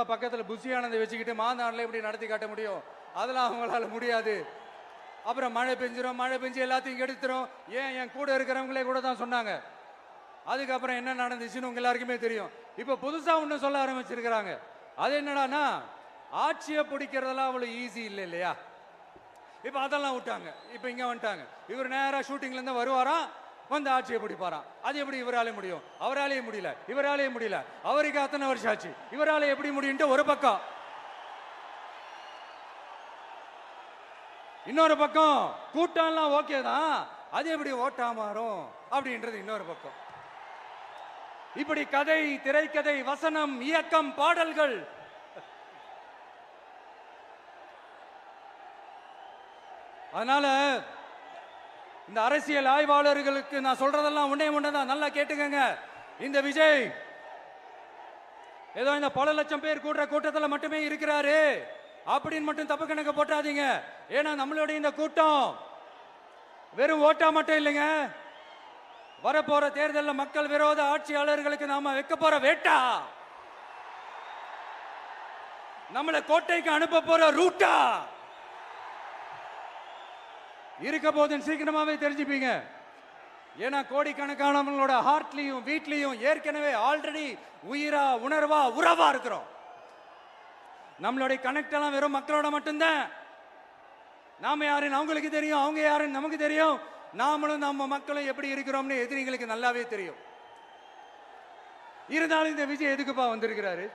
சும்மா பக்கத்தில் புஷியானதை வச்சுக்கிட்டு மாநாட்டில் எப்படி நடத்தி காட்ட முடியும்? அதெல்லாம் அவங்களால முடியாது. அப்புறம் மழை பெஞ்சிரும், மழை பெஞ்சு எல்லாத்தையும் கெடுத்துரும். ஏன் என் கூட இருக்கிறவங்களே கூட தான் சொன்னாங்க. அதுக்கப்புறம் என்ன நடந்துச்சுன்னு உங்க எல்லாருக்குமே தெரியும். இப்ப புதுசா ஒண்ணு சொல்ல ஆரம்பிச்சிருக்கிறாங்க. அது என்னடானா, ஆட்சியை பிடிக்கிறதெல்லாம் அவ்வளவு ஈஸி இல்லை இல்லையா? இப்ப அதெல்லாம் விட்டாங்க. இப்ப இங்க வந்துட்டாங்க. இவர் நேரா ஷூட்டிங்ல இருந்து வருவாராம், வந்து ஆட்சியை பிடிப்பாராம். அது எப்படி இவராலே முடியும்? அவராலேயே முடியல, இவராலேயே முடியல. அவருக்கு அத்தனை வருஷம் ஆச்சு, இவராலே எப்படி முடியும்? ஒரு பக்கம். இன்னொரு பக்கம் கூட்டம்லாம் ஓகே தான், அது எப்படி ஓட்டா மாறும் அப்படின்றது இன்னொரு பக்கம். இப்படி கதை, திரைக்கதை, வசனம், இயக்கம், பாடல்கள், அதனால இந்த அரசியல் ஆய்வாளர்களுக்கு நான் சொல்றதெல்லாம் உன்னே ஒண்ணுதான், நல்லா கேட்டுக்கங்க. இந்த விஜய் ஏதோ இந்த பல லட்சம் பேர் கூடுற கூட்டத்தில் மட்டுமே இருக்கிறாரு அப்படின்னு மட்டும் தப்பு கணக்கு போட்டாதீங்க. ஏன்னா நம்மளுடைய இந்த கூட்டம் வெறும் ஓட்டா மட்டும் இல்லைங்க, வரப்போற தேர்தலில் மக்கள் விரோத ஆட்சியாளர்களுக்கு நாம வைக்க போற வேட்டா, நம்மளை கோட்டைக்கு அனுப்ப போற ரூட்டா இருக்க போதுன்னு சீக்கிரமாவே தெரிஞ்சுப்பீங்க. ஏன்னா கோடிக்கணக்கானவங்களோட ஹார்ட்லயும் வீட்லயும் ஏற்கனவே ஆல்ரெடி உயிரா, உணர்வா, உறவா இருக்கிறோம். நம்மளுடைய கனெக்ட் எல்லாம் வெறும் மக்களோட மட்டும்தான். நாம யாருன்னு அவங்களுக்கு தெரியும், அவங்க யாருன்னு நமக்கு தெரியும். நாமளும் நம்ம மக்களும் எப்படி இருக்கிறோம்னு எதிரிகளுக்கு நல்லாவே தெரியும். இருந்தாலும் இந்த விஜய் எதுக்குப்பா வந்திருக்கிறாரு?